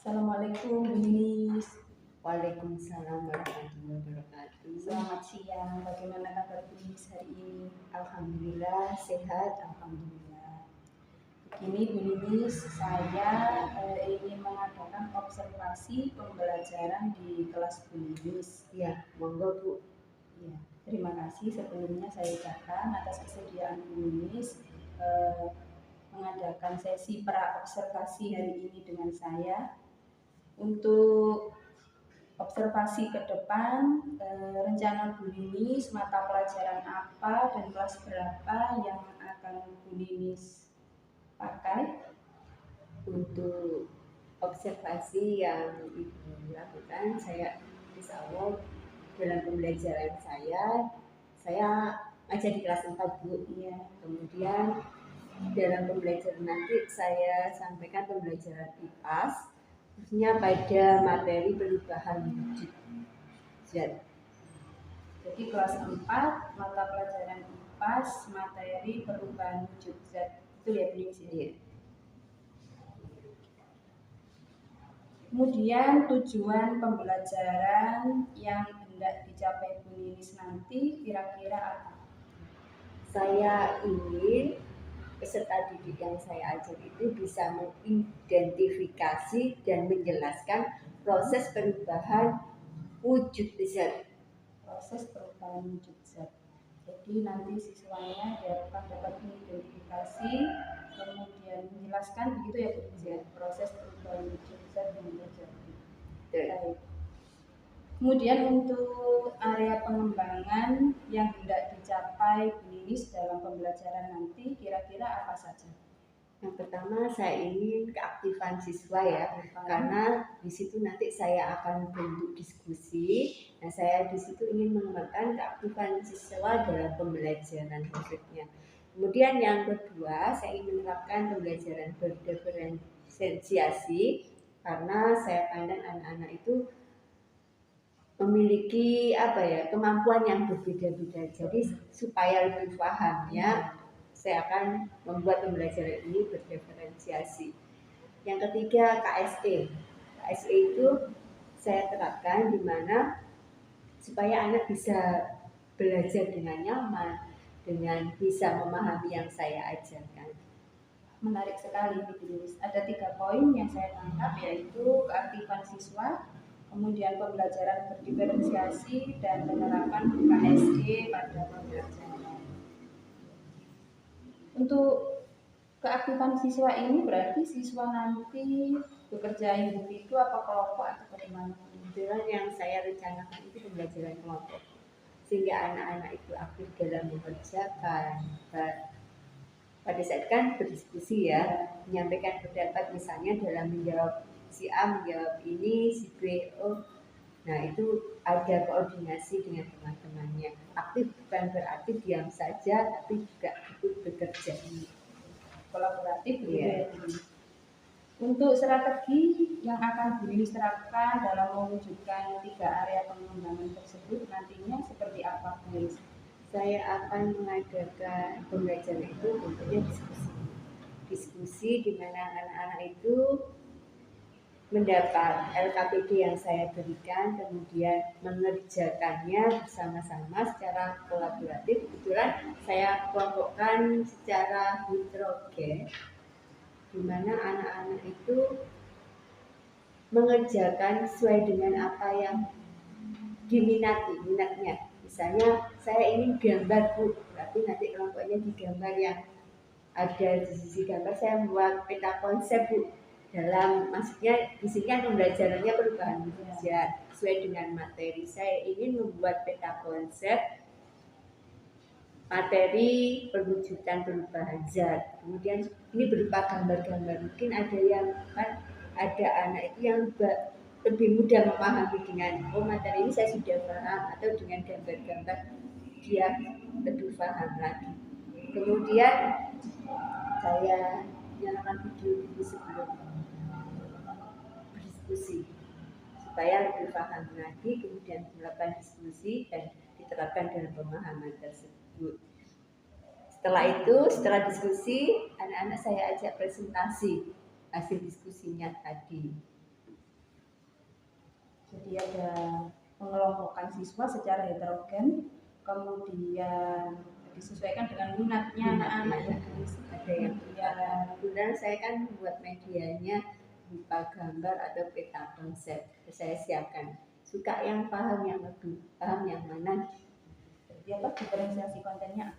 Assalamualaikum Bu Ninis. Waalaikumsalam warahmatullahi wabarakatuh. Selamat siang. Bagaimana kabar Bu Ninis hari ini? Alhamdulillah sehat, alhamdulillah. Begini Bu Ninis, saya ingin mengadakan observasi pembelajaran di kelas Bu Ninis. Ya, monggo Bu. Ya, terima kasih sebelumnya saya ucapkan atas kesediaan Bu Ninis mengadakan sesi pra observasi hari ini dengan saya. Untuk observasi ke depan, rencana Bu Ninis, mata pelajaran apa dan kelas berapa yang akan Bu Ninis pakai? Untuk observasi yang Ibu lakukan, saya insya Allah dalam pembelajaran saya ajar di kelas 4 Bu. Iya. Kemudian dalam pembelajaran nanti saya sampaikan pembelajaran IPAS, khususnya pada materi perubahan wujud zat. Jadi kelas 4, mata pelajaran IPAS, materi perubahan wujud zat. Itu ya Bu Ninis? Iya. Kemudian tujuan pembelajaran yang hendak dicapai Bu Ninis nanti kira-kira apa? Saya ingin peserta didik yang saya ajar itu bisa mengidentifikasi dan menjelaskan proses perubahan wujud zat. Proses perubahan wujud zat. Jadi nanti siswanya diharapkan dapat mengidentifikasi, kemudian menjelaskan begitu ya Bu, proses perubahan wujud zat yang terjadi. Baik. Kemudian untuk area pengembangan yang hendak dicapai Bu Ninis dalam pembelajaran nanti kira-kira apa saja? Yang pertama saya ingin keaktifan siswa ya, karena di situ nanti saya akan bentuk diskusi. Nah, saya di situ ingin mengembangkan keaktifan siswa dalam pembelajaran berikutnya. Kemudian yang kedua, saya ingin menerapkan pembelajaran berdiferensiasi karena saya pandang anak-anak itu memiliki kemampuan yang berbeda-beda. Jadi supaya lebih paham ya, saya akan membuat pembelajaran ini berdiferensiasi. Yang ketiga KSE. KSE itu saya terapkan di mana supaya anak bisa belajar dengan nyaman, dengan bisa memahami yang saya ajarkan. Menarik sekali Bu Ninis. Ada 3 poin yang saya tangkap, yaitu keaktifan siswa, kemudian pembelajaran berdiferensiasi, dan penerapan KSE pada pembelajaran. Untuk keaktifan siswa ini berarti siswa nanti bekerja individu apa kelompok atau bagaimana? Kebetulan yang saya rencanakan itu pembelajaran kelompok, sehingga anak-anak itu aktif dalam mengerjakan. Pada saat kan berdiskusi ya, menyampaikan pendapat, misalnya dalam menjawab si A menjawab ini, si B nah itu ada koordinasi dengan teman-temannya. Aktif bukan berarti diam saja, tapi juga ikut bekerja. Kolaboratif ya. Untuk strategi yang akan Bu Ninis terapkan dalam mewujudkan 3 area pengembangan tersebut nantinya seperti apa Bu Ninis? Saya akan mengadakan pembelajaran itu bentuknya diskusi di mana anak-anak itu mendapat LKPD yang saya berikan, kemudian mengerjakannya bersama-sama secara kolaboratif. Kebetulan saya kelompokkan secara heterogen, di mana anak-anak itu mengerjakan sesuai dengan apa yang minatnya. Misalnya saya ingin gambar Bu, tapi nanti kelompoknya digambar yang ada di sisi gambar, saya membuat peta konsep Bu. Maksudnya di sini kan pembelajarannya perubahan wujud zat sesuai dengan materi. Saya ingin membuat peta konsep materi perwujudan perubahan zat. Kemudian ini berupa gambar-gambar. Mungkin ada anak itu yang lebih mudah memahami dengan materi ini saya sudah paham, atau dengan gambar-gambar dia lebih paham lagi. Kemudian saya nyalakan video dulu sebelum berdiskusi supaya lebih paham lagi, kemudian melakukan diskusi dan diterapkan dalam pemahaman tersebut. Setelah diskusi, anak-anak saya ajak presentasi hasil diskusinya tadi. Jadi ada pengelompokan siswa secara heterogen, kemudian disesuaikan dengan minatnya anak-anak yang berisi. Ada yang kemudian saya kan buat medianya berupa gambar atau peta konsep. Saya siapkan. Suka yang paham yang lebih, paham yang mana? Jadi apa diferensiasi kontennya?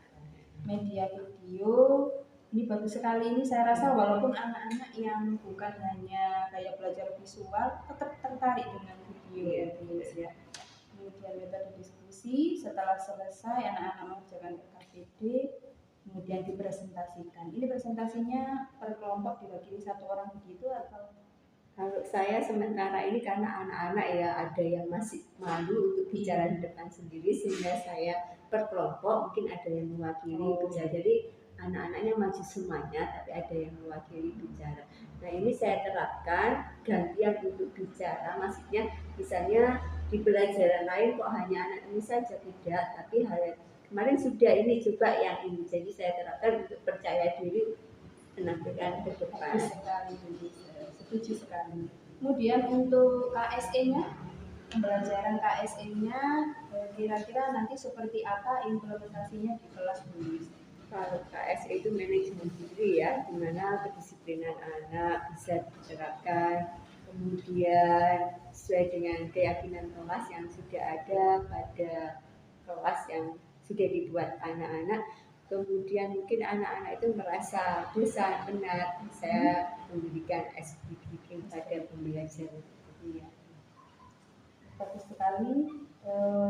Media video ini bagus sekali. Ini saya rasa walaupun anak-anak yang bukan hanya kayak belajar visual tetap tertarik dengan video ya. Kemudian metode diskusi, setelah selesai anak-anak mengerjakan KPD, kemudian dipresentasikan. Ini presentasinya per kelompok diwakili satu orang begitu atau? Kalau saya sementara ini karena anak-anak ya ada yang masih malu untuk bicara di depan sendiri, sehingga saya per kelompok mungkin ada yang mewakili bicara. Jadi anak-anaknya maju semuanya, tapi ada yang mewakili bicara. Nah ini saya terapkan gantian untuk bicara, maksudnya misalnya di pelajaran lain kok hanya anak ini saja, tidak, tapi kemarin sudah ini coba yang ini. Jadi saya terapkan untuk percaya diri menampilkan ke depan. Setuju sekali. Kemudian untuk KSE-nya, pembelajaran KSE-nya kira-kira nanti seperti apa implementasinya di kelas Bu? Kalau KSE itu manajemen diri ya, di mana kedisiplinan anak bisa diterapkan, kemudian sesuai dengan keyakinan kelas yang sudah ada pada kelas yang sudah dibuat anak-anak. Kemudian mungkin anak-anak itu merasa bosan, penat, saya memberikan SBBK pada pembelajaran. Bagus sekali.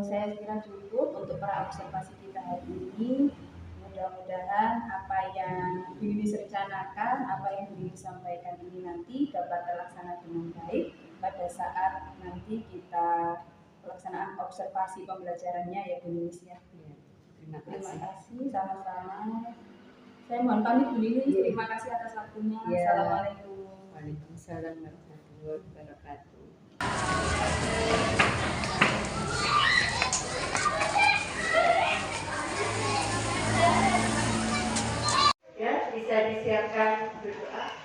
Saya kira cukup untuk para observasi kita hari ini. Mudah-mudahan apa yang Bu Lilis rencanakan, apa yang Bu Lilis sampaikan ini nanti dapat terlaksana dengan baik pada saat nanti kita pelaksanaan observasi pembelajarannya ya Bu Lilis ya. Terima kasih, sama-sama. Saya mohon pamit Bu Lilis. Terima kasih atas waktunya. Assalamualaikum. Waalaikumsalam warahmatullahi wabarakatuh. Ya, bisa disiapkan berdoa.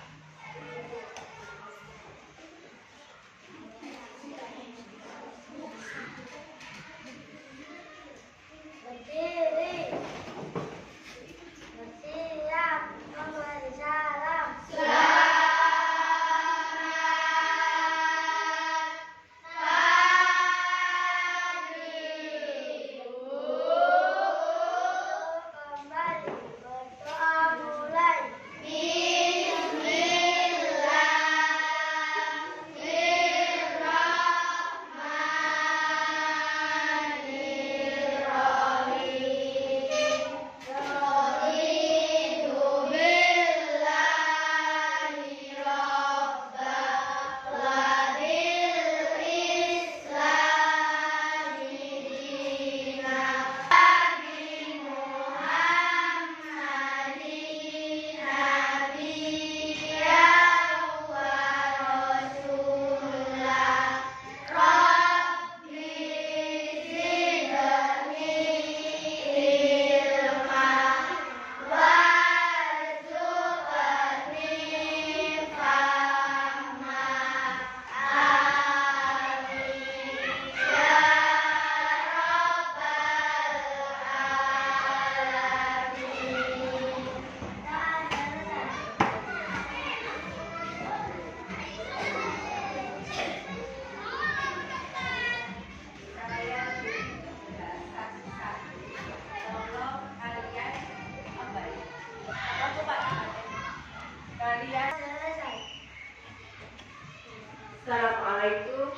Assalamualaikum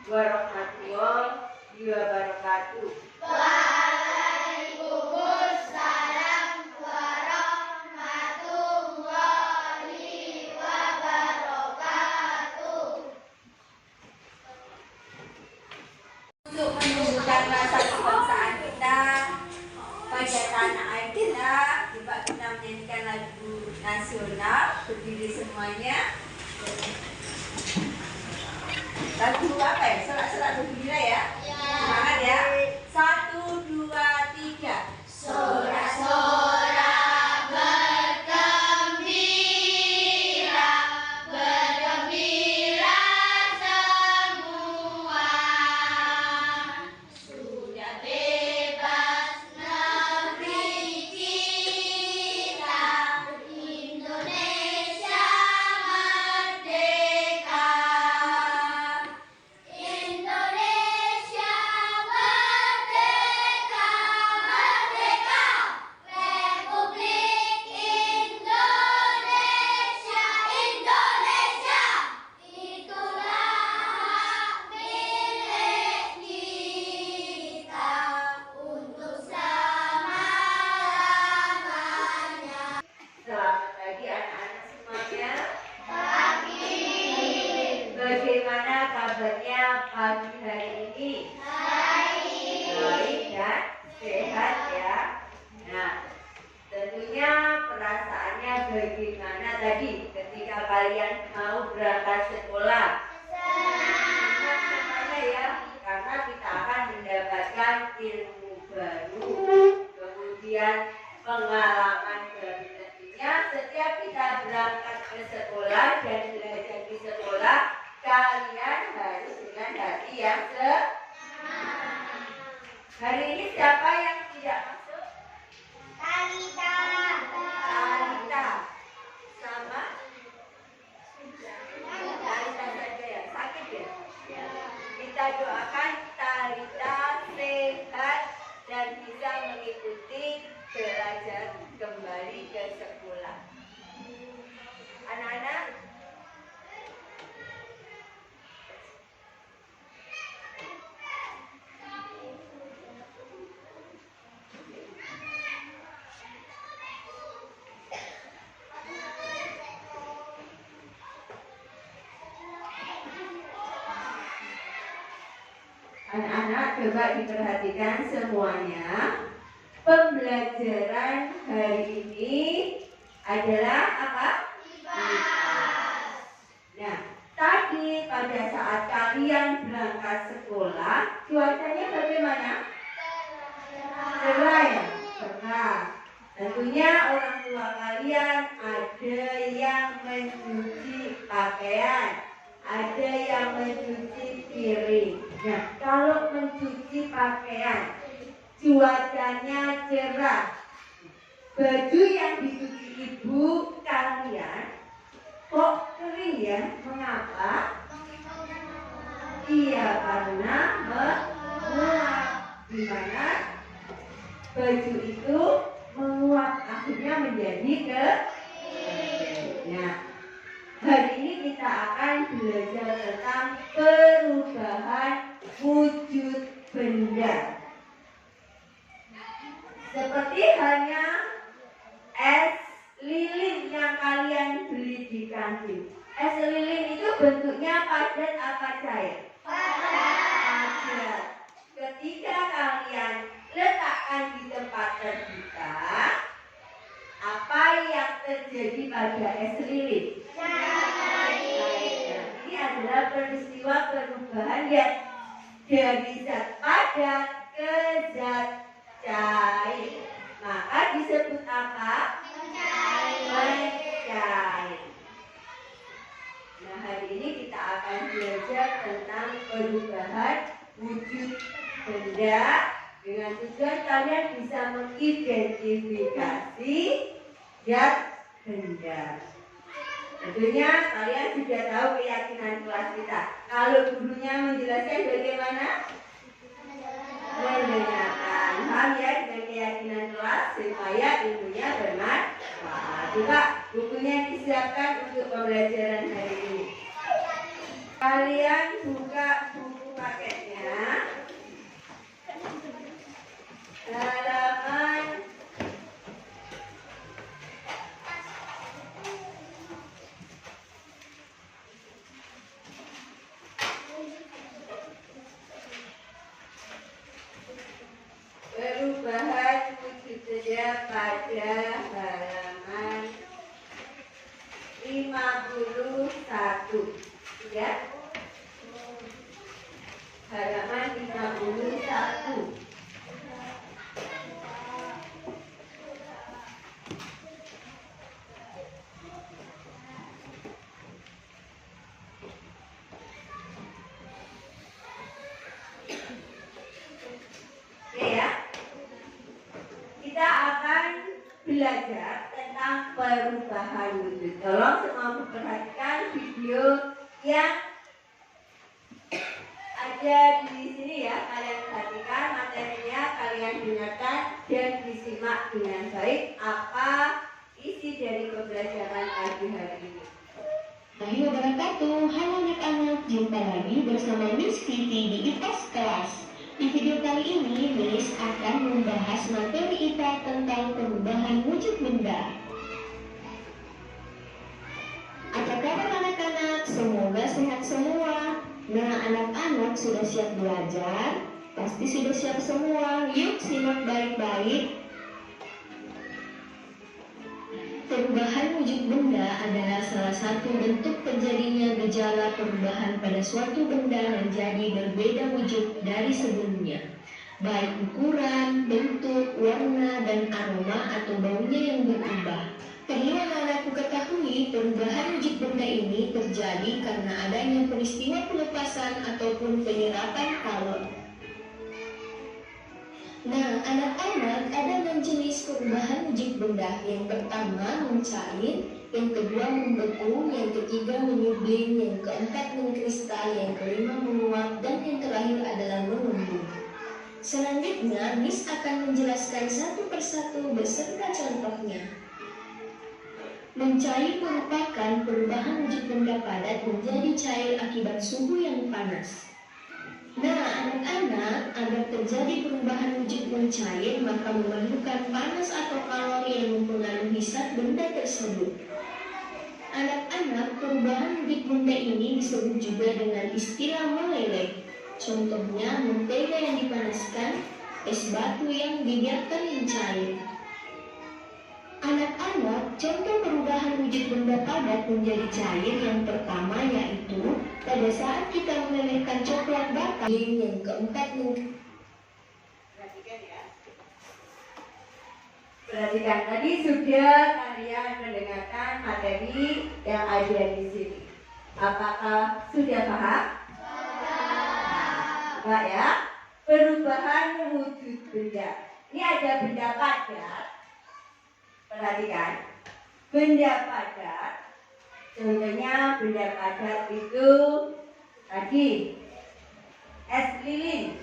warahmatullahi wabarakatuh. Waalaikumsalam warahmatullahi wabarakatuh. Untuk menunjukkan rasa kebangsaan kita pada tanah air kita, coba kita menyanyikan lagu nasional, berdiri semuanya. Lagu apa ya? Sorak-sorak bergembira ya? Semangat ya. 1, 2, 3. Sorak-sorak bergembira, bergembira semua. kabarnya pagi hari ini? Baik dan sehat ya. Nah, tentunya perasaannya bagaimana tadi ketika kalian mau berangkat sekolah? Senang semuanya ya, karena kita akan mendapatkan ilmu baru, kemudian pengalaman baru. Tentunya setiap kita berangkat ke sekolah dan belajar di sekolah, kalian harus dengan hati yang semangat. Hari ini siapa yang tidak masuk? Talita. Talita sama Talita saja ya, sakit ya? Kita doakan Talita sehat dan bisa mengikuti belajar kembali ke sekolah. Anak-anak, coba diperhatikan semuanya. Pembelajaran hari ini adalah apa? Nah, tadi pada saat kalian berangkat sekolah, cuacanya bagaimana? Cerah ya? Cerah. Tentunya orang tua kalian ada yang mencuci pakaian, ada yang mencuci piring. Nah, kalau mencuci pakaian, cuacanya cerah, baju yang dicuci ibu kalian kok kering ya? Mengapa? Iya, karena menguap. Dimana baju itu menguap, akhirnya menjadi Nah, hari ini kita akan belajar tentang perubahan wujud benda. Seperti hanya es lilin yang kalian beli di kantin. Es lilin itu bentuknya padat apa cair? Padat. Ketika kalian letakkan di tempat terbuka, apa yang terjadi pada es lilin? Cair. Ini adalah peristiwa perubahan yang dari zat padat ke zat cair. Maka disebut apa? Mencair. Nah, hari ini kita akan belajar tentang perubahan wujud benda dengan tujuan kalian bisa mengidentifikasi zat benda. Tentunya kalian sudah tahu keyakinan kelas kita. Kalau gurunya menjelaskan bagaimana? Mendengarkan. Paham ya dengan keyakinan kelas supaya ilmunya bermanfaat. Coba bukunya disiapkan untuk pembelajaran hari ini. Kalian buka buku paketnya. Halaman perubahan wujud benda pada halaman 51 ya. Halaman 51. Belajar tentang perubahan wujud. Tolong semua memperhatikan video yang ada di sini ya. Kalian perhatikan materinya, kalian dengarkan dan disimak dengan baik apa isi dari pembelajaran pagi hari ini. Assalamualaikum wabarakatuh. Halo anak-anak, jumpa lagi bersama Miss Titi di IPS kelas. Di video kali ini, Miss akan membahas materi IPA tentang perubahan wujud benda. Apa kabar anak-anak? Semoga sehat semua. Nah, anak-anak sudah siap belajar? Pasti sudah siap semua. Yuk simak baik-baik. Perubahan wujud benda adalah salah satu bentuk terjadinya gejala perubahan pada suatu benda menjadi berbeda wujud dari sebelumnya, baik ukuran, bentuk, warna, dan aroma atau baunya yang berubah. Perlu anak-anakku ketahui, perubahan wujud benda ini terjadi karena adanya peristiwa pelepasan ataupun penyerapan kalor. Nah, anak-anak, ada 6 jenis perubahan wujud benda. Yang pertama mencair, yang kedua membeku, yang ketiga menyublim, yang keempat mengkristal, yang kelima menguap, dan yang terakhir adalah mengembung. Selanjutnya, Miss akan menjelaskan satu persatu beserta contohnya. Mencair merupakan perubahan wujud benda padat menjadi cair akibat suhu yang panas. Nah, anak-anak, agar terjadi perubahan wujud mencair, maka memerlukan panas atau kalori yang mempengaruhi zat benda tersebut. Anak-anak, perubahan wujud benda ini disebut juga dengan istilah meleleh. Contohnya, mentega yang dipanaskan, es batu yang dibiarkan mencair. Anak-anak, contoh perubahan wujud benda padat menjadi cair yang pertama yaitu pada saat kita melelehkan coklat bakar. Yang keempat, Perhatikan ya. Perhatikan, tadi sudah kalian mendengarkan materi yang ada di sini. Apakah sudah paham? Sudah ya. Perubahan wujud benda. Ini ada benda padat. Perhatikan, benda padat. Contohnya benda padat itu tadi es lilin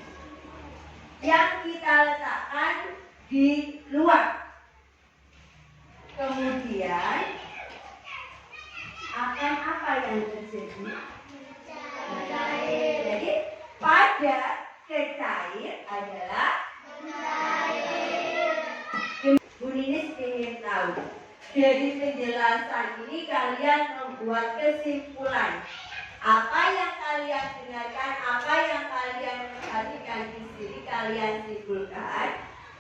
yang kita letakkan di luar. Kemudian akan apa yang terjadi? Mencair. Jadi padat ke cair adalah mencair. Bu Ninis ingin tahu, dari penjelasan ini kalian membuat kesimpulan. Apa yang kalian dengarkan, apa yang kalian perhatikan di sini, kalian simpulkan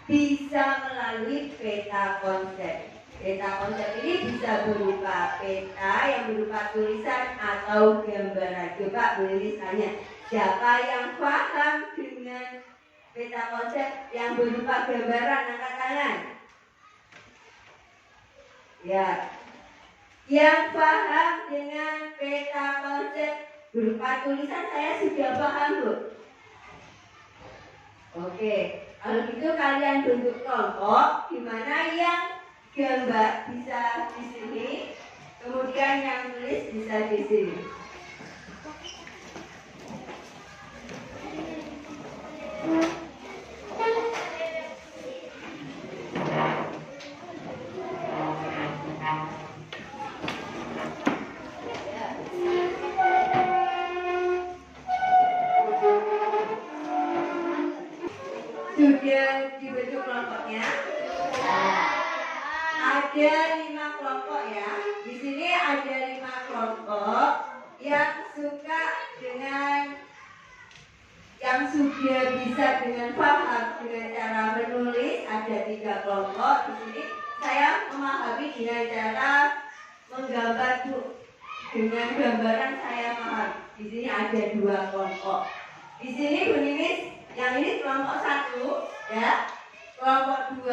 bisa melalui peta konsep. Peta konsep ini bisa berupa peta yang berupa tulisan atau gambaran. Coba Bu Ninis tanya, siapa yang paham dengan peta konsep yang berupa gambaran? Angkat tangan. Ya, yang paham dengan peta konsep berupa tulisan saya sudah paham, Bu. Oke, kalau gitu kalian bentuk kelompok di mana yang gambar bisa di sini, kemudian yang tulis bisa di sini. Sudah dibentuk kelompoknya? Ada 5 kelompok ya. Di sini ada 5 kelompok yang suka dengan, yang sudah bisa dengan paham dengan cara menulis. Ada 3 kelompok. Di sini saya memahami dengan cara menggambar, Bu. Dengan gambaran saya paham. Di sini ada 2 kelompok. Di sini Bu Ninis, yang ini kelompok 1 ya, kelompok 2,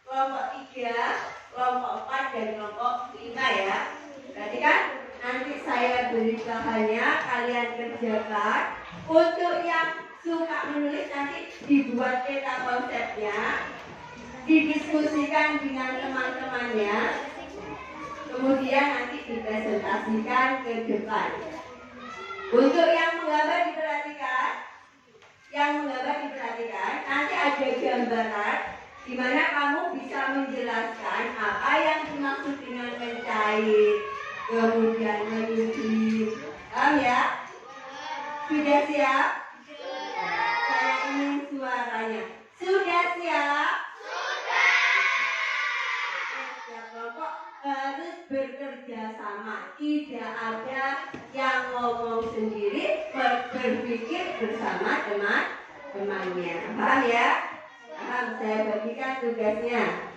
kelompok 3, kelompok 4 dan kelompok 5 ya. Berarti kan nanti saya beri bahannya, kalian kerjakan. Untuk yang suka menulis nanti dibuat peta konsepnya, didiskusikan dengan teman-temannya, kemudian nanti dipresentasikan ke depan. Untuk yang menggambar diperhatikan, nanti ada gambaran di mana kamu bisa menjelaskan apa yang dimaksud dengan mencair, kemudian menyublim. Paham ya? Sudah siap? Saya ingin suaranya. Sudah siap? Sudah. Setiap kelompok harus bekerja sama. bersama. Tidak ada yang ngomong sendiri, berpikir bersama teman-temannya. Paham ya? Paham, saya bagikan tugasnya.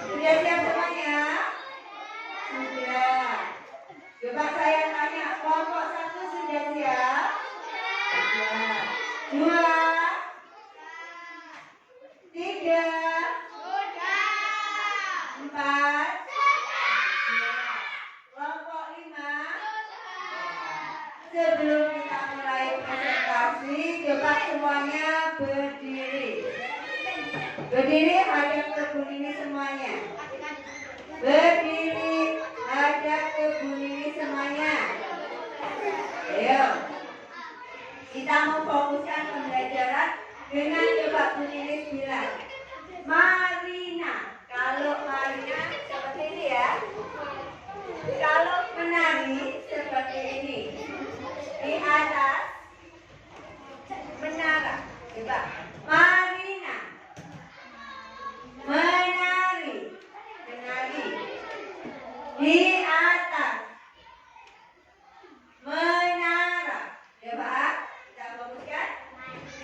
Sudah siap semuanya? Sudah. Coba saya tanya, kelompok 1 sudah siap? Sudah. 2, 3, 4, kelompok 5. Sebelum kita mulai presentasi, coba semuanya berdiri. Berdiri hadap ke Bu Nini semuanya. Berdiri hadap ke Bu Nini semuanya. Ayo. Kita mau fokuskan pembelajaran dengan coba Bu Nini bilang Marina. Kalau Marina seperti ini ya. Kalau menari seperti ini. Di atas menara. Coba. Marina. Menari. Menari. Di atas menara. Coba kita fokuskan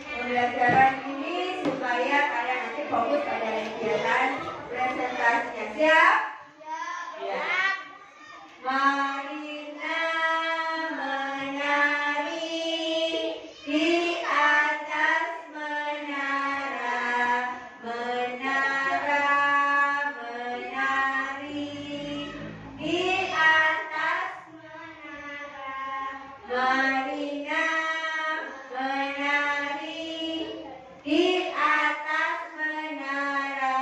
pembelajaran ini supaya kalian nanti fokus pada kegiatan presentasinya. Siap? Siap. Marina menari di atas menara. Menara menari di atas menara. Marina menari di atas menara.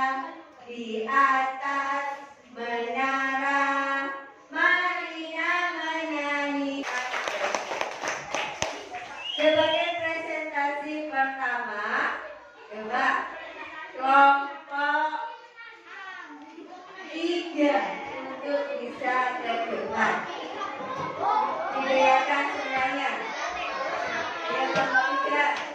Di atas menara. Marina menyanyi. Sebagai presentasi pertama, coba kelompok 3 untuk bisa ke depan. Dilihatkan semuanya. Ya, kelompok 3.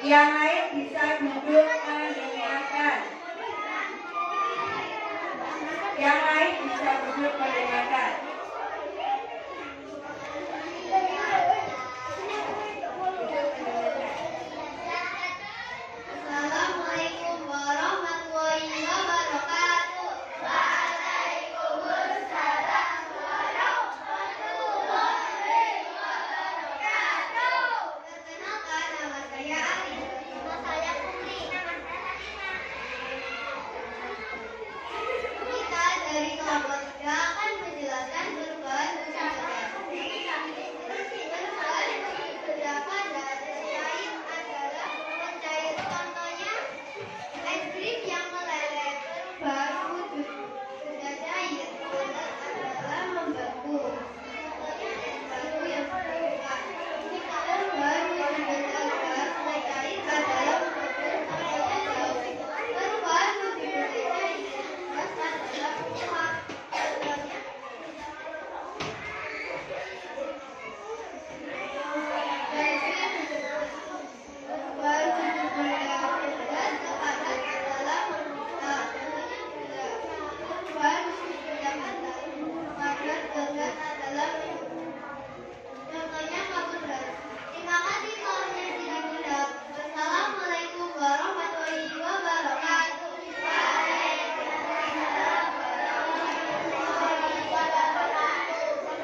Yang lain bisa duduk mendengarkan. Yang lain bisa duduk mendengarkan. Assalamualaikum warahmatullahi wabarakatuh. Waalaikumsalam warahmatullahi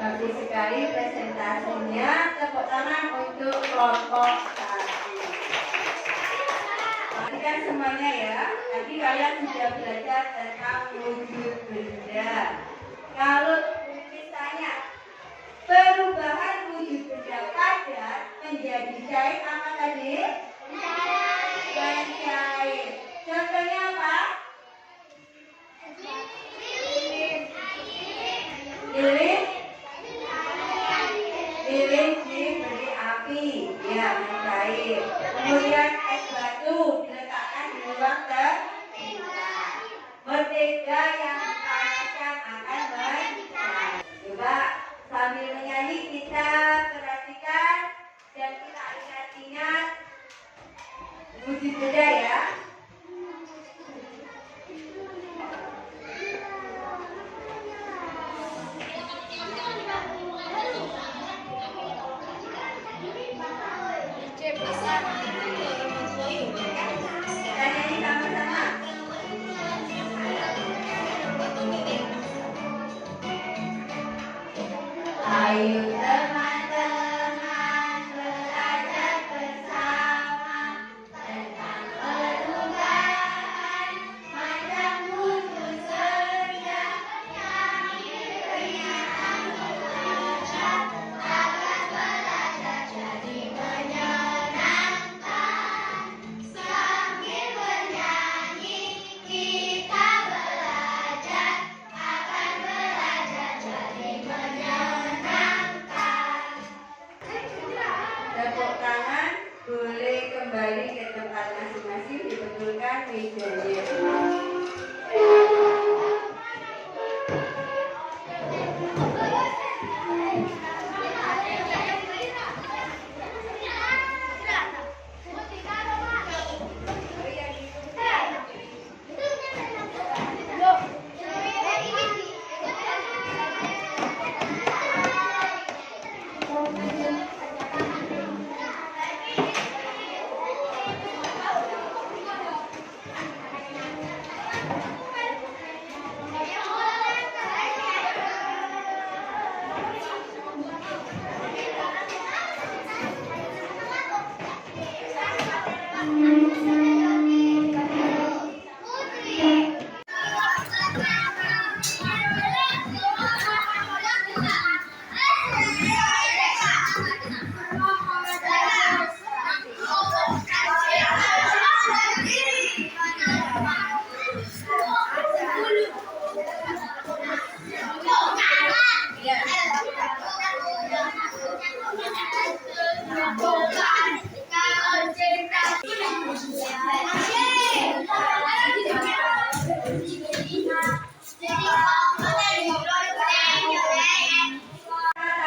Bagus sekali presentasinya. Tepuk tangan untuk kelompok 1. Perhatikan semuanya ya. Tadi kalian sudah belajar tentang wujud benda. Kalau misalnya perubahan wujud benda padat menjadi cair apa tadi? Cair. Contohnya apa? Lilin diberi api, ya mencair. Kemudian es batu diletakkan di ruang terbuka. Mentega yang dipanaskan akan mencair. Coba sambil menyanyi kita perhatikan dan kita ingat-ingat wujud benda ya. Ayo teman-teman belajar bersama tentang perubahan macam wujud benda yang kelihatan mengejar agar belajar jadi menyenangkan. Sambil bernyanyi kita belajar akan belajar jadi menyenangkan. Tepuk tangan, boleh kembali ke tempat masing-masing, dibetulkan mejanya.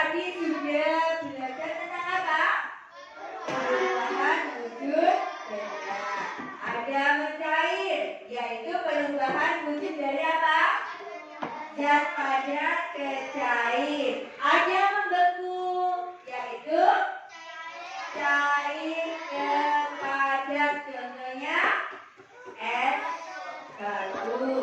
Tadi sudah belajar tentang apa? Perubahan wujud benda. Ada mencair, yaitu perubahan wujud dari apa? Zat padat ke cair. Ada membeku, yaitu cair ke padat. Contohnya es batu.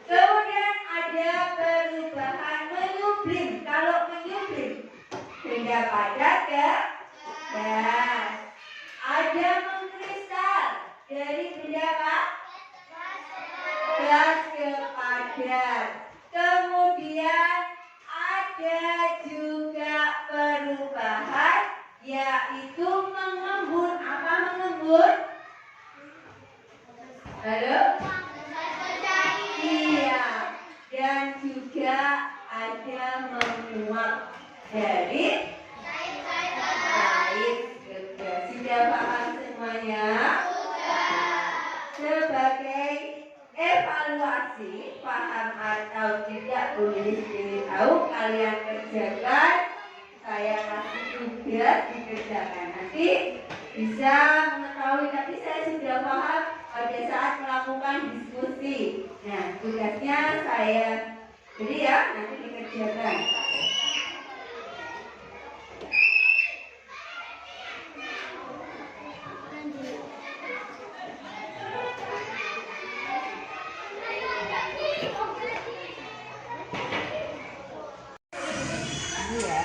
Kemudian ada perubahan menyublim. Kalau menyublim, benda padat ke gas. Ada mengkristal, dari benda apa? Gas ke padat. Kemudian ada juga perubahan, yaitu mengembun. Apa mengembun? Halo? Iya. Dan juga ada menguap dari cair ke gas. Sudah paham semuanya? Sebagai evaluasi, paham atau tidak boleh diberitahu, kalian kerjakan. Saya kasih tugas dikerjakan. Nanti bisa mengetahui, tapi saya sudah paham pada saat melakukan diskusi. Nah, tugasnya saya beri ya, nanti dikerjakan. ini ya.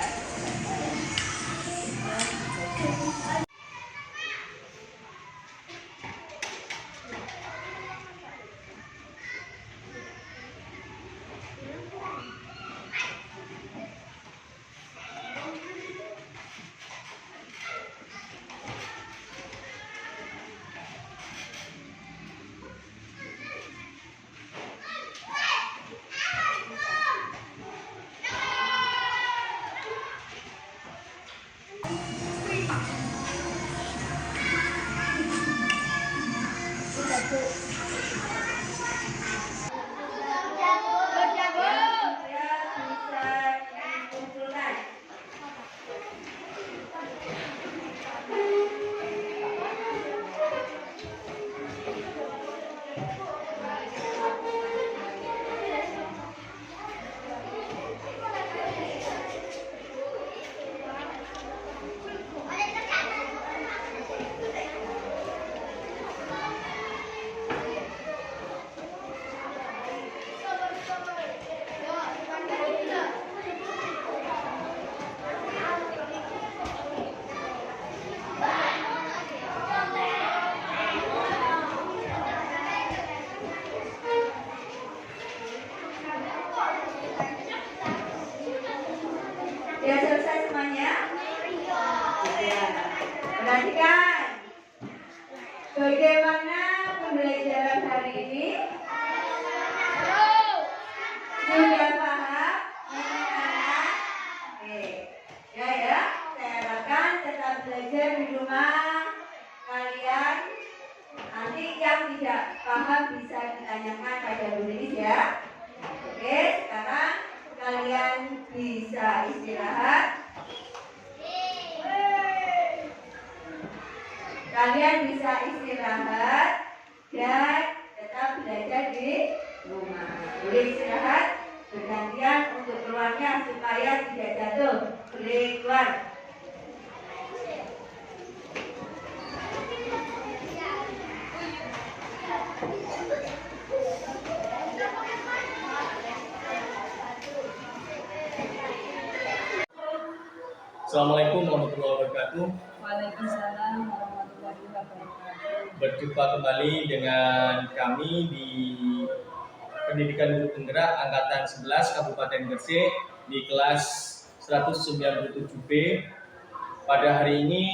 Ya selesai semuanya? Ya. Perhatikan. Bagaimana pembelajaran hari ini? Sudah paham? Anak-anak? Oke. Ya. Saya harapkan tetap belajar di rumah kalian. Nanti yang tidak paham bisa ditanyakan pada Bu Lilis ya. Oke, sekarang kalian bisa istirahat. Kalian bisa istirahat dan tetap belajar di rumah. Boleh istirahat bergantian untuk keluarnya supaya tidak jatuh. Boleh keluar. Assalamualaikum warahmatullahi wabarakatuh. Waalaikumsalam warahmatullahi wabarakatuh. Berjumpa kembali dengan kami di Pendidikan Guru Penggerak Angkatan 11 Kabupaten Gresik di kelas 197B. Pada hari ini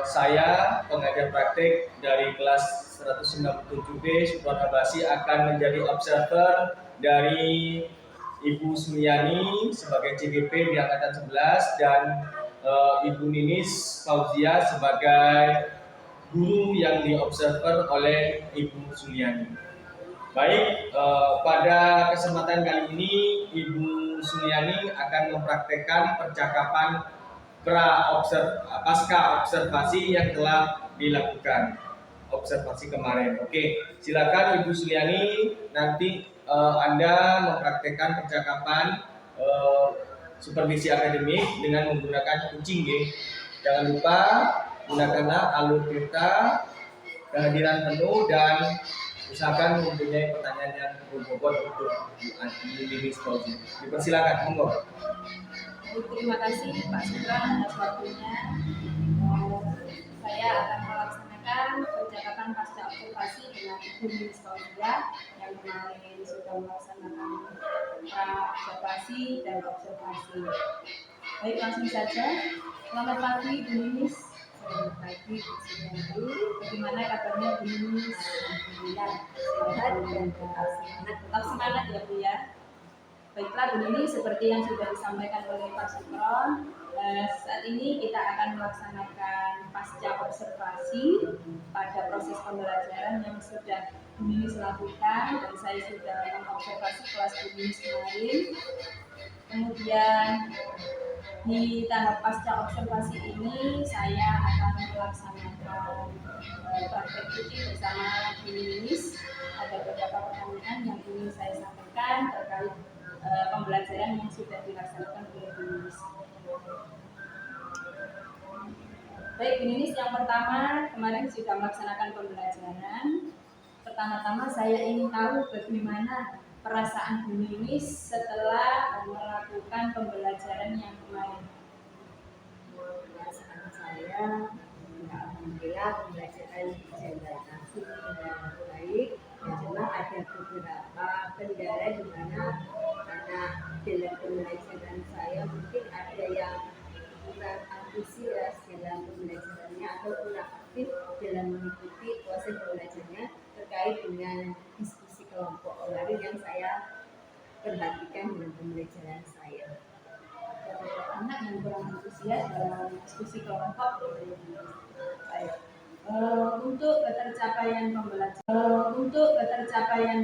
saya pengajar praktik dari kelas 197B Supron Abasi akan menjadi observer dari Ibu Sumiani sebagai CGP di Angkatan 11 dan Ibu Ninis Fauzia sebagai guru yang diobserver oleh Ibu Sumiani. Baik, pada kesempatan kali ini Ibu Sumiani akan mempraktekkan percakapan pasca observasi yang telah dilakukan observasi kemarin. Oke, silakan Ibu Suliani, nanti Anda mempraktekkan percakapan supervisi akademik dengan menggunakan kucing, ya. Jangan lupa gunakanlah alur cerita, kehadiran penuh, dan usahakan mempunyai pertanyaan yang berbobot untuk diri sendiri. Dipersilakan, monggo. Terima kasih Pak Supran atas waktunya. Saya akan melaksanakan percakapan pasca observasi dengan Ibu Ninis Fauzia yang kemarin sudah melaksanakan observasi dan observasi. Baik, langsung saja. Selamat pagi Bu Ninis. Selamat pagi Bu Sumiani. Bagaimana kabarnya Bu Ninis? Alhamdulillah sehat dan tetap semangat ya Bu ya. Baiklah Bu Nini, seperti yang sudah disampaikan oleh Pak Supron, saat ini kita akan melaksanakan pasca observasi pada proses pembelajaran yang sudah Bu Nini lakukan, dan saya sudah mengobservasi kelas Bu Nini kemarin. Kemudian di tahap pasca observasi ini saya akan melaksanakan praktek cuci bersama Bu Nini. Ada beberapa pertanyaan yang ingin saya sampaikan terkait pembelajaran yang sudah dilaksanakan oleh Bu Ninis. Baik Bu Ninis, yang pertama kemarin sudah melaksanakan pembelajaran. Pertama-tama saya ingin tahu bagaimana perasaan Bu Ninis setelah melakukan pembelajaran yang kemarin? Perasaan saya, ya alhamdulillah pembelajaran berjalan langsung dengan baik. Ya, cuma ada beberapa kendala di mana anak dalam pembelajaran saya mungkin ada yang kurang antusias dalam pembelajarannya atau kurang aktif dalam mengikuti proses belajarnya terkait dengan diskusi kelompok kemarin yang saya perhatikan dalam pembelajaran saya. Anak yang kurang antusias dalam diskusi kelompok baik. Untuk ketercapaian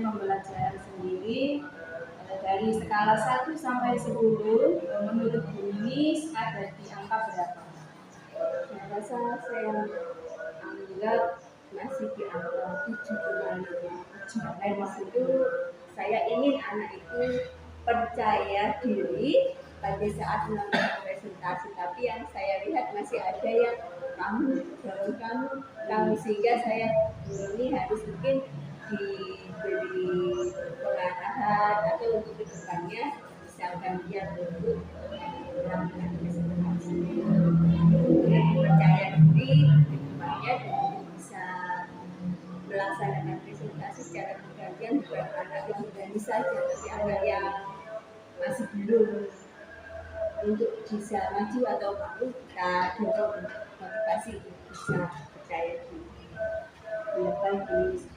pembelajaran sendiri dari skala 1 sampai 10 menurut Bu Ninis ada di angka berapa? Saya rasa saya anggap masih di angka 7,5. Karena di situ saya ingin anak itu percaya diri pada saat melakukan presentasi, tapi yang saya lihat masih ada yang kamu sehingga saya ini harus mungkin diberi pengarahan atau untuk kedepannya misalkan dia untuk melakukan presentasi percaya diri kedepannya dan bisa melaksanakan presentasi secara bergantian, bukan anak yang berani saja tapi anak yang masih belum untuk bisa maju atau malu, kita dorong motivasi untuk bisa percaya diri. Ya, baik, Bu Ninis.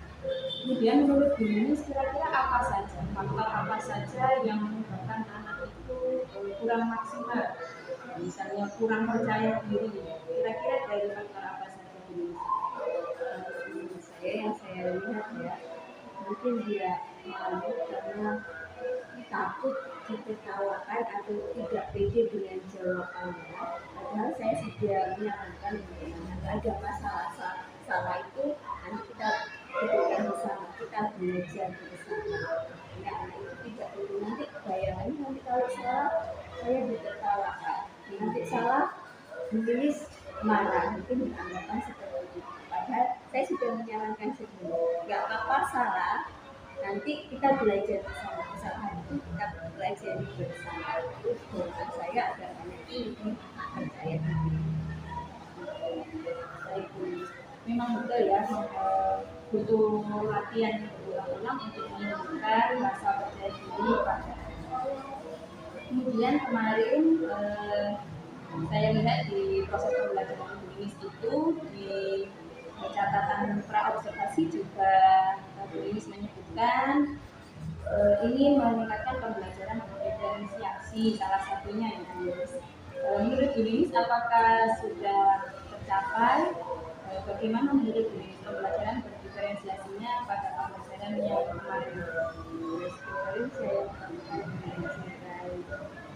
Kemudian menurut Bu Ninis kira-kira apa saja faktor apa saja yang menyebabkan anak itu kurang maksimal, misalnya kurang percaya diri, kira-kira dari faktor apa saja Bu Ninis? Yang saya lihat ya, mungkin dia malu karena takut ditertawakan atau tidak pede dengan jawabannya. Padahal saya sudah menyarankan bagaimana ada masalah salah itu nanti kita berikan bersama, kita belajar bersama. Ya, anak itu tidak perlu nanti bayangannya nanti kalau salah saya ditertawakan, nanti salah menulis marah, mungkin dianggapkan seperti itu. Padahal saya sudah menyarankan sebelumnya, nggak apa-apa salah, nanti kita belajar bersama, kesalahan itu kita pelajari bersama. Terus dorongan saya agar anak ini percaya diri. Baik, Bu Ninis. Memang betul ya, butuh latihan yang berulang-ulang untuk menumbuhkan rasa percaya diri pada anak. Kemudian kemarin saya lihat di proses pembelajaran Bu Ninis itu di catatan praobservasi juga Bu Ninis menyebutkan ingin meningkatkan pembelajaran diferensiasi, salah satunya ya Bu Ninis. Menurut Bu Ninis apakah sudah tercapai? Bagaimana menurut Bu Ninis pembelajaran berdiferensiasinya pada pembelajaran yang kemarin? Kemarin saya melakukan pembelajaran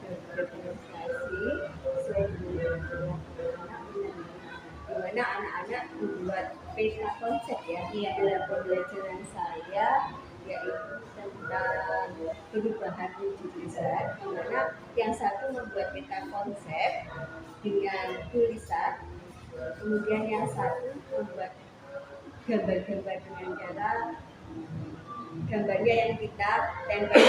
diferensiasi sesuai dengan anak-anak, di mana anak-anak membuat peta konsep ya dalam pembelajaran saya, yaitu tentang perubahan wujud besar, di mana yang satu membuat peta konsep dengan tulisan, kemudian yang satu membuat gambar-gambar dengan cara gambarnya yang kita tempel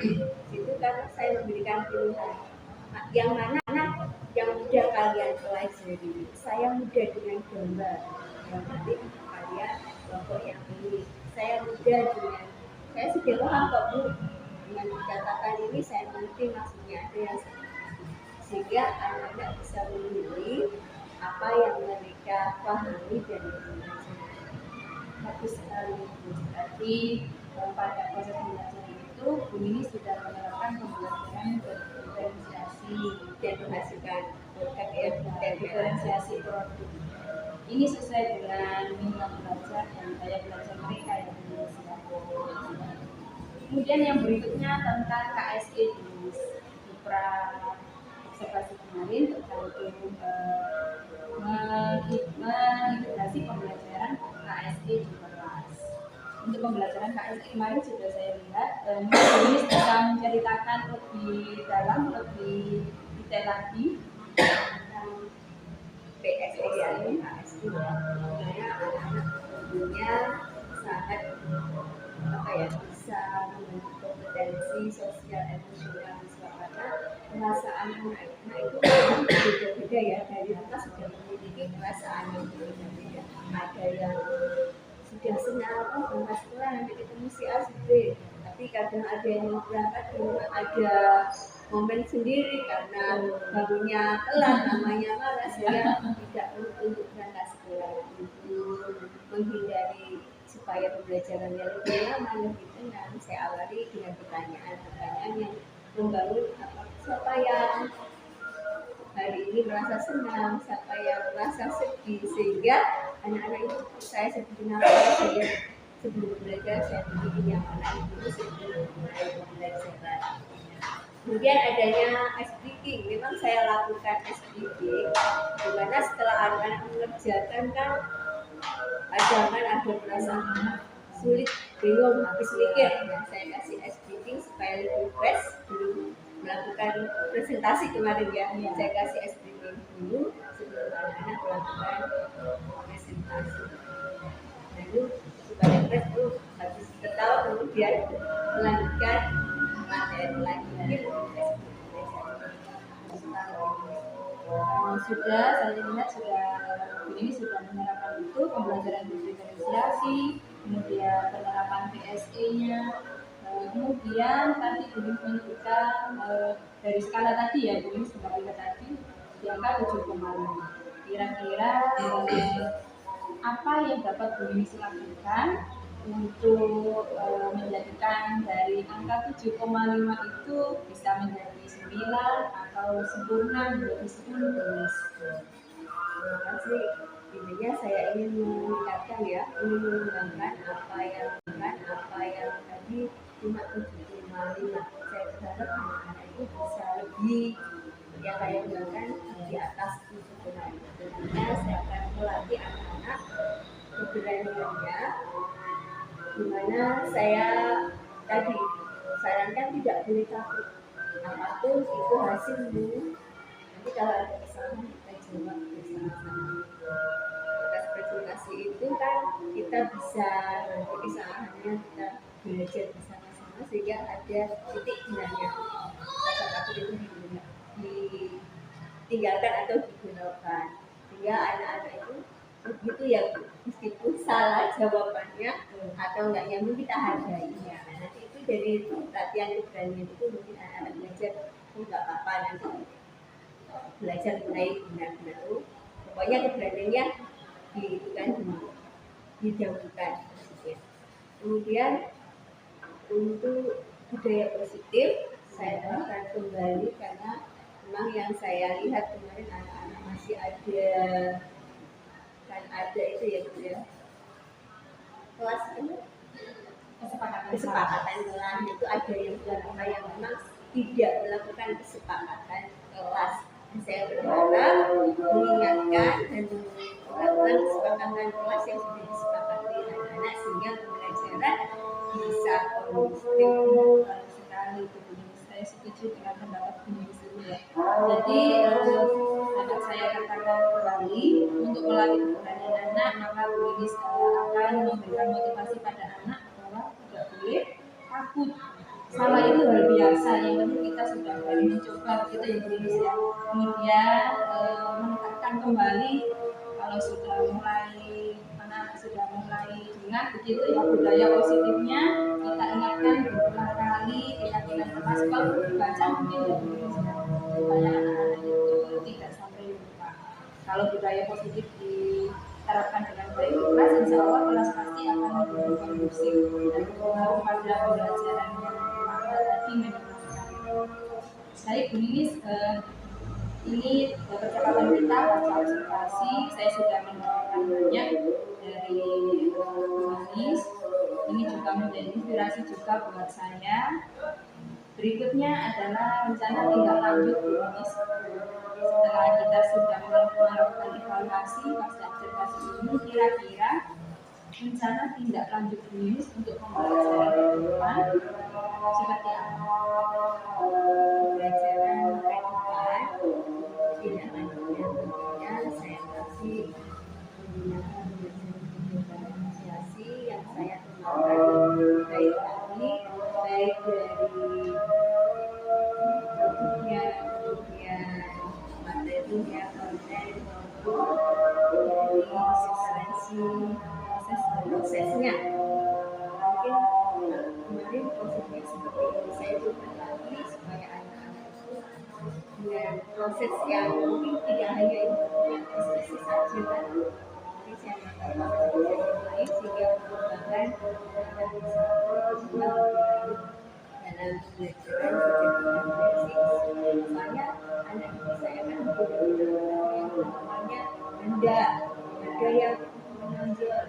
di situ, karena saya memberikan pilihan yang mana yang mudah kalian pelajari. Saya mudah dengan gambar, yang nanti kalian kelompok yang ini saya mudah dengan, saya sudah paham kok Bu dengan dikatakan ini, saya mengerti maksudnya ada yang sehingga anak-anak bisa memilih apa yang mereka pahami dari pembelajaran. Bagus sekali. Jadi pada proses pembelajaran itu Bu Ninis sudah menerapkan pembelajaran berdiferensiasi dan menghasilkan produk dan diferensiasi produk. Ini sesuai dengan minat belajar dan gaya belajar mereka yang di Indonesia. Kemudian yang berikutnya tentang KSE Bu Ninis. Di pra observasi kemarin tercantum mengintegrasi pembelajaran KSE di kelas. Untuk pembelajaran KSE kemarin sudah saya lihat, ini bisa menceritakan lebih dalam, lebih detail lagi tentang PSE dan KSE, karena anak-anak tentunya sangat bisa anak-anak itu memang berbeda-beda ya, dari kita sudah memiliki perasaan yang berbeda-beda. Ada yang sudah senang berangkat sekolah nanti ketemu si A si B, tapi kadang ada yang mau berangkat di rumah ada momen sendiri karena bangunnya telat, namanya malas ya, tidak perlu untuk berangkat sekolah itu menghindari supaya pembelajarannya lebih lama, lebih tenang. Saya awali dengan pertanyaan-pertanyaan yang membangun siapa yang hari ini merasa senang, siapa yang merasa sedih, sehingga anak-anak itu saya seperti namanya saya sebelum belajar saya bikin yang mana itu sebelum mulai pembelajaran. Kemudian adanya ice breaking, memang saya lakukan ice breaking, dimana setelah anak-anak mengerjakan kan ada perasaan sulit, bingung, habis mikir. Nah, saya kasih ice breaking supaya lebih fresh. Belum melakukan presentasi kemarin ya, saya kasih ice breaking dulu sebelum anak-anak melakukan presentasi. Lalu supaya fresh habis ketawa kemudian melanjutkan materi lagi. Sudah, saya lihat sudah ini sudah menerapkan itu pembelajaran diferensiasi, kemudian penerapan PSE-nya, kemudian tadi Budi menunjukkan dari skala tadi ya, Budi kembali ke tadi di angka 7,5. Kira-kira apa yang dapat Budi lakukan untuk menjadikan dari angka 7,5 itu bisa menjadi 9 atau sempurna menjadi 10 tulis. Terima kasih. Intinya saya ingin meningkatkan ya, ingin mengembangkan apa yang tadi cuma 7,5. Saya berharap anak-anak itu bisa lebih yang saya kembangkan di atas 7,5. Tentunya saya akan melatih anak-anak keberaniannya, dimana saya tadi sarankan tidak boleh takut, apapun itu hasilmu nanti kalau ada kesalahan kita jawab bersama-sama. Atas presentasi itu kan kita bisa nanti kesalahannya kita belajar bersama-sama sehingga ada titik benarnya. Rasa takut itu ditinggalkan atau digunakan sehingga anak-anak itu begitu ya, meskipun salah jawabannya atau nggak nyambung kita hargai ya. Nanti itu dari latihan keberanian itu mungkin anak-anak belajar nggak apa-apa, nanti belajar mulai benar-benar pokoknya keberaniannya didahulukan. Kemudian untuk budaya positif saya terapkan kembali karena memang yang saya lihat kemarin anak-anak masih ada itu ya kelas ini kesepakatan kelas itu ada yang beberapa yang memang tidak melakukan kesepakatan kelas. Saya berharap mengingatkan dan melakukan kesepakatan kelas yang sudah disepakati anak-anak sehingga pembelajaran bisa kondusif. Sekali itu, saya setuju dengan pendapat ini ya. Jadi dapat saya katakan kembali untuk melatih keberanian anak, maka Bu Lilis akan memberikan motivasi pada anak bahwa tidak boleh takut. Salah itu hal biasa, yang penting kita sudah berani mencoba begitu ya Bu Lilis ya. Kemudian menetapkan kembali kalau sudah mulai anak sudah mulai ingat begitu ya budaya positifnya, kita ingatkan berulang kali, keyakinan keras kalau dibaca mungkin ya Bu Lilis ya, supaya anak-anak itu tidak sampai lupa. Kalau budaya positif diterapkan dengan baik kelas, insya Allah kelas pasti akan lebih kondusif dan berpengaruh pada pembelajaran yang tadi menyenangkan. Baik Bu Lilis, ini percakapan kita baca observasi, saya sudah mendapatkan banyak dari Bu Lilis. Ini juga menjadi inspirasi juga buat saya. Berikutnya adalah rencana tindak lanjut Bu Lilis. Setelah kita sudah melakukan evaluasi pasca observasi ini, kira-kira rencana tindak lanjut Bu Lilis untuk pembelajaran ke depan seperti apa? Pembelajaran ke depan tidak lanjutnya tentunya saya masih menggunakan diferensiasi yang saya kembangkan baik tadi baik dari produknya, kemudian proses yang mungkin tidak hanya yang diskusi saja kan, tapi saya melakukan proses lain sehingga perkembangan akan bisa berkembang dalam pembelajaran pendidikan basic. Misalnya anak didik saya kan yang namanya benda yang menonjol,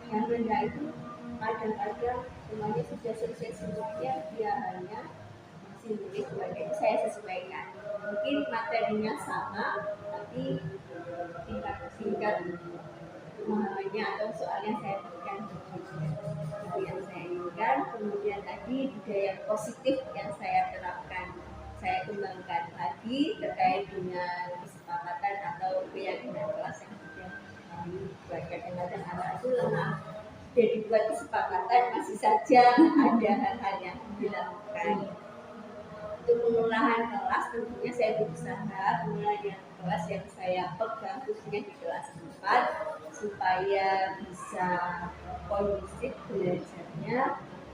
yang benda itu kadang-kadang semuanya sudah selesai semuanya, dia hanya masih nulis sebagai itu saya sesuaikan. Mungkin materinya sama, tapi tingkat pemahamannya atau soal yang saya berikan berbeda. Itu yang saya inginkan. Kemudian tadi budaya positif yang saya terapkan, saya kembangkan lagi terkait dengan kesepakatan atau keyakinan kelas yang sudah dibuat. Kadang-kadang anak itu lemah. Jadi buat kesepakatan masih saja ada hal-hal yang dilakukan. Untuk pengelolaan kelas tentunya saya berusaha pengelolaan kelas yang saya pegang khususnya di kelas 4 supaya bisa kondusif belajarnya,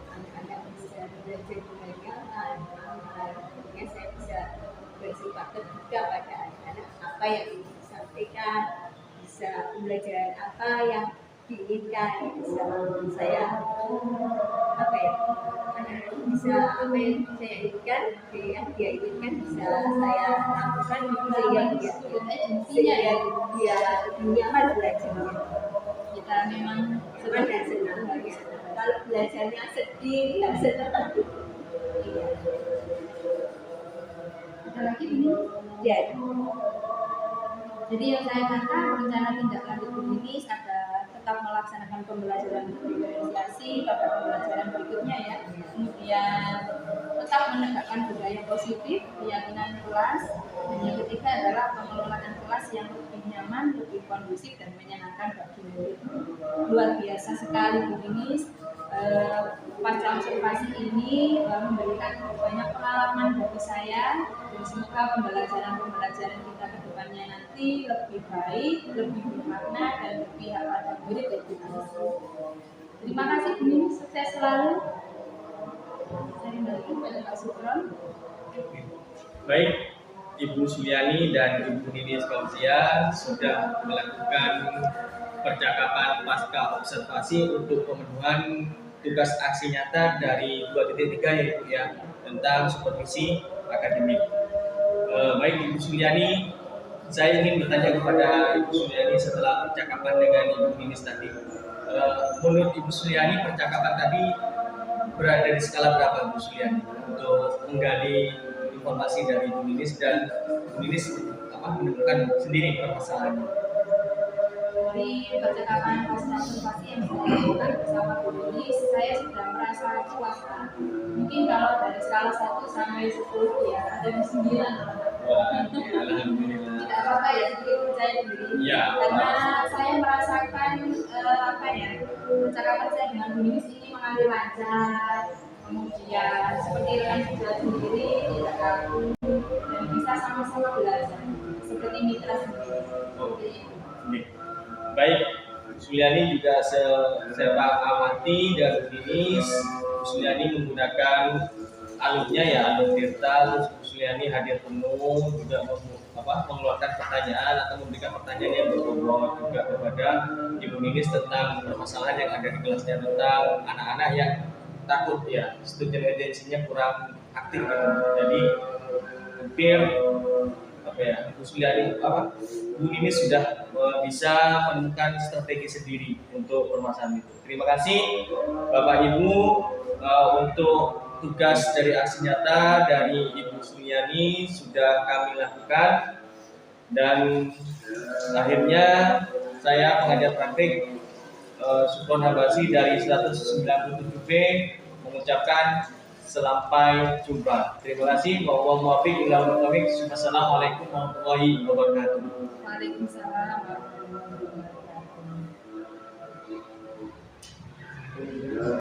anak-anak bisa belajar dengan nyaman. Tentunya saya bisa bersifat terbuka pada anak-anak apa yang ingin disampaikan, bisa pembelajaran apa yang diinginkan, bisa saya anak-anak bisa apa yang saya inginkan, yang dia inginkan bisa saya lakukan sehingga dia lebih nyaman belajarnya. Kita memang Senang dan senang. Kalau belajarnya sedih dan senang, iya. ada lagi ini. Ya, Jadi yang saya katakan rencana tindak lanjut ini ada tetap melaksanakan pembelajaran diferensiasi pada pembelajaran berikutnya ya. Kemudian tetap menegakkan budaya positif, keyakinan kelas. Dan yang ketiga adalah pengelolaan kelas yang lebih nyaman, lebih kondusif dan menyenangkan bagi murid. Luar biasa sekali Bu Ninis. Pasca observasi ini memberikan banyak pengalaman bagi saya. Dan semoga pembelajaran kita ke depannya nanti lebih baik, lebih bermakna dan berpihak pada murid dan guru. Terima kasih Bu Ninis, sukses selalu. Saya kembali kepada Pak Sukron. Baik, Ibu Suliani dan Ibu Ninis Fauzia sudah melakukan percakapan pasca observasi untuk pemenuhan tugas aksi nyata dari 2.3 ya Ibu ya, tentang supervisi akademik. Baik Ibu Suliani, saya ingin bertanya kepada Ibu Suliani setelah percakapan dengan Ibu Ninis tadi. Menurut Ibu Suliani percakapan tadi berada di skala berapa Bu Suliani untuk menggali informasi dari Ibu Ninis dan Ibu Ninis menemukan sendiri permasalahannya? Dari percakapan pasca observasi yang saya lakukan bersama Bu Ninis, saya sudah merasa puas. Mungkin kalau dari skala 1 sampai 10 ya ada di 9. Wah, alhamdulillah. Tidak apa-apa ya, sedikit percaya diri. Ya, Karena saya merasakan percakapan saya dengan Bu Ninis ini mengalir lancar. Kemudian seperti rekan kerja sendiri, tidak kaku dan bisa sama-sama belajar seperti mitra sendiri. Baik, Suliani juga saya amati dan Ninis. Suliani menggunakan alurnya ya, alur virtual. Suliani hadir penuh, juga mengeluarkan pertanyaan atau memberikan pertanyaan yang berbobot juga kepada Ibu Ninis tentang permasalahan yang ada di kelasnya, tentang anak-anak yang takut ya, student agency-nya kurang aktif gitu. Jadi hampir Bu Suliani Bu Ninis sudah bisa menemukan strategi sendiri untuk permasalahan itu. Terima kasih Bapak Ibu untuk tugas dari aksi nyata dari Ibu Suliani sudah kami lakukan, dan akhirnya saya pengajar praktik Sukron Habasi dari 197B mengucapkan sampai jumpa. Terima kasih. Wassalamualaikum warahmatullahi wabarakatuh. Waalaikumsalam warahmatullahi wabarakatuh.